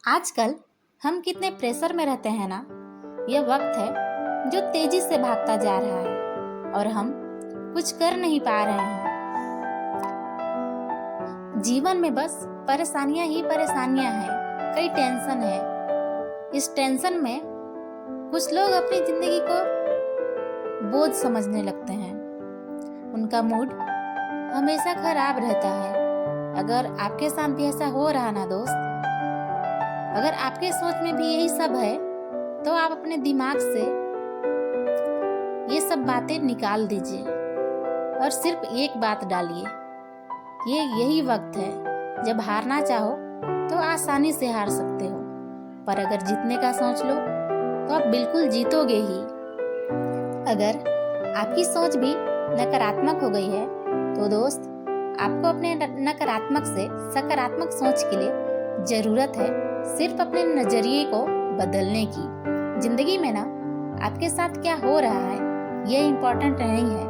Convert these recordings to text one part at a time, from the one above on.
आजकल हम कितने प्रेशर में रहते हैं ना। यह वक्त है जो तेजी से भागता जा रहा है और हम कुछ कर नहीं पा रहे हैं। जीवन में बस परेशानियां ही परेशानियां हैं, कई टेंशन है। इस टेंशन में कुछ लोग अपनी जिंदगी को बोझ समझने लगते हैं। उनका मूड हमेशा खराब रहता है। अगर आपके साथ भी ऐसा हो रहा ना दोस्त, अगर आपके सोच में भी यही सब है, तो आप अपने दिमाग से ये सब बातें निकाल दीजिए और सिर्फ एक बात डालिए। यही वक्त है जब हारना चाहो तो आसानी से हार सकते हो, पर अगर जीतने का सोच लो तो आप बिल्कुल जीतोगे ही। अगर आपकी सोच भी नकारात्मक हो गई है तो दोस्त, आपको अपने नकारात्मक से सकारात्मक सोच के लिए जरूरत है सिर्फ अपने नजरिए को बदलने की। जिंदगी में ना आपके साथ क्या हो रहा है ये इम्पोर्टेंट नहीं है,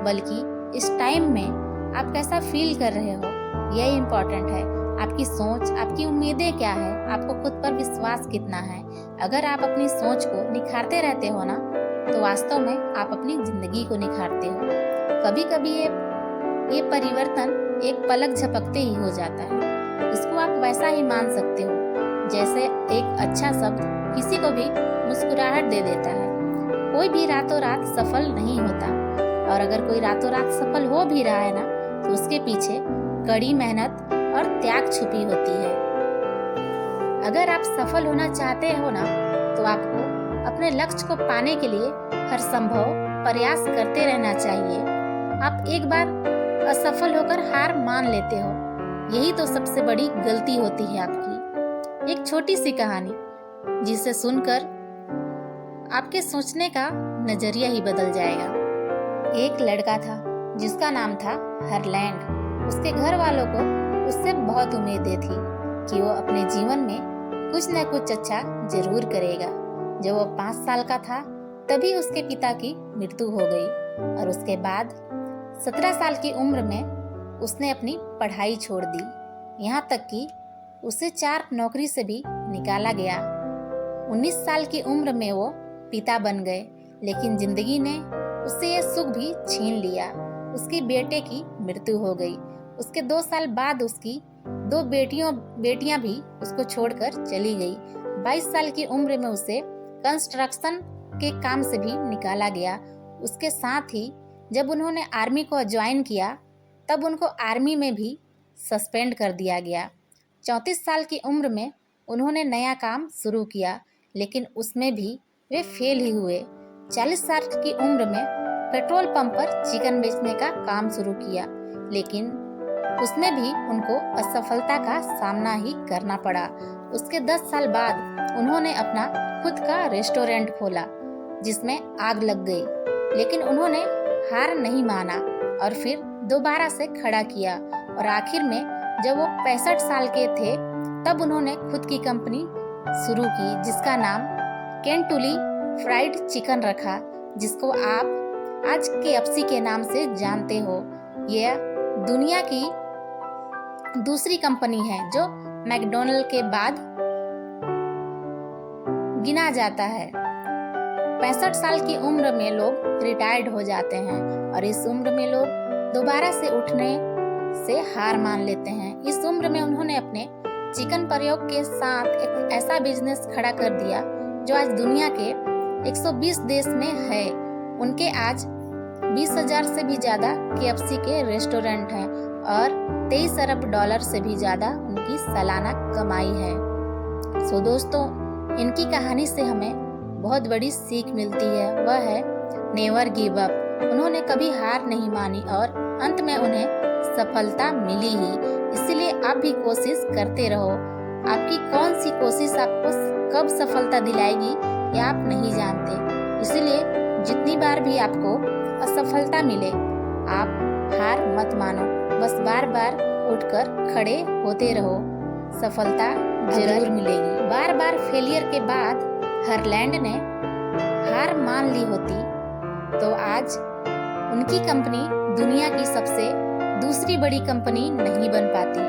बल्कि इस टाइम में आप कैसा फील कर रहे हो ये इम्पोर्टेंट है। आपकी सोच, आपकी उम्मीदें क्या है, आपको खुद पर विश्वास कितना है। अगर आप अपनी सोच को निखारते रहते हो ना, तो वास्तव में आप अपनी जिंदगी को निखारते हो। कभी कभी ये परिवर्तन एक पलक झपकते ही हो जाता है। इसको आप वैसा ही मान सकते हो जैसे एक अच्छा शब्द किसी को भी मुस्कुराहट दे देता है। कोई भी रातों रात सफल नहीं होता, और अगर कोई रातों रात सफल हो भी रहा है ना, तो उसके पीछे कड़ी मेहनत और त्याग छुपी होती है। अगर आप सफल होना चाहते हो ना, तो आपको अपने लक्ष्य को पाने के लिए हर संभव प्रयास करते रहना चाहिए। आप एक बार असफल होकर हार मान लेते हो, यही तो सबसे बड़ी गलती होती है आपकी। एक छोटी सी कहानी जिसे सुनकर आपके सोचने का नजरिया ही बदल जाएगा। एक लड़का था जिसका नाम था हरलैंड। उसके घर वालों को उससे बहुत उम्मीदें थी कि वो अपने जीवन में कुछ न कुछ अच्छा जरूर करेगा। जब वो 5 साल का था तभी उसके पिता की मृत्यु हो गई, और उसके बाद 17 साल की उम्र में उसने अपनी पढ़ाई छोड़ दी। यहाँ तक कि उसे 4 नौकरी से भी निकाला गया। 19 साल की उम्र में वो पिता बन गए, लेकिन जिंदगी ने उससे ये सुख भी छीन लिया। उसकी बेटे की मृत्यु हो गई। उसके 2 साल बाद उसकी 2 बेटियां भी उसको छोड़कर चली गई। 22 साल की उम्र में उसे कंस्ट्रक्शन के काम से भी निकाला गया। उसके साथ ही जब उन्होंने आर्मी को ज्वाइन किया, तब उनको आर्मी में भी सस्पेंड कर दिया गया। 34 साल की उम्र में उन्होंने नया काम शुरू किया, लेकिन उसमें भी वे फेल ही हुए। 40 साल की उम्र में पेट्रोल पंप पर चिकन बेचने का काम शुरू किया, लेकिन उसमें भी उनको असफलता का सामना ही करना पड़ा। उसके 10 साल बाद उन्होंने अपना खुद का रेस्टोरेंट खोला, जिसमें आग लग गई, लेकिन उन्होंने हार नहीं माना और फिर दोबारा से खड़ा किया। और आखिर में जब वो 65 साल के थे, तब उन्होंने खुद की कंपनी शुरू की, जिसका नाम केंटुली फ्राइड चिकन रखा, जिसको आप आज KFC के नाम से जानते हो। यह दुनिया की दूसरी कंपनी है जो मैकडॉनल्ड के बाद गिना जाता है। 65 साल की उम्र में लोग रिटायर्ड हो जाते हैं, और इस उम्र में लोग दोबारा से उठने से हार मान लेते हैं। इस उम्र में उन्होंने अपने चिकन प्रयोग के साथ एक ऐसा बिजनेस खड़ा कर दिया जो आज दुनिया के 120 देश में है। उनके आज 20,000 से भी ज्यादा KFC के रेस्टोरेंट हैं, और 23 अरब डॉलर से भी ज्यादा उनकी सालाना कमाई है। सो दोस्तों, इनकी कहानी से हमें बहुत बड़ी सीख मिलती है, वह है नेवर गिव अप। उन्होंने कभी हार नहीं मानी और अंत में उन्हें सफलता मिली ही। इसलिए आप भी कोशिश करते रहो। आपकी कौन सी कोशिश आपको कब सफलता दिलाएगी ये आप नहीं जानते। इसलिए जितनी बार भी आपको असफलता मिले, आप हार मत मानो, बस बार बार उठकर खड़े होते रहो। सफलता जरूर मिलेगी। बार बार फेलियर के बाद हरलैंड ने हार मान ली होती तो आज उनकी कंपनी दुनिया की सबसे दूसरी बड़ी कंपनी नहीं बन पाती।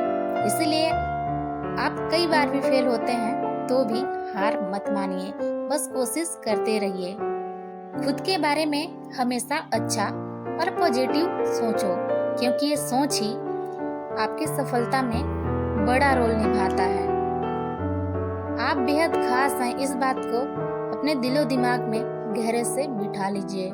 इसलिए आप कई बार भी फेल होते हैं, तो भी हार मत मानिए, बस कोशिश करते रहिए। खुद के बारे में हमेशा अच्छा और पॉजिटिव सोचो, क्योंकि ये सोच ही आपकी सफलता में बड़ा रोल निभाता है। आप बेहद खास हैं, इस बात को अपने दिलो दिमाग में गहरे से बिठा लीजिए।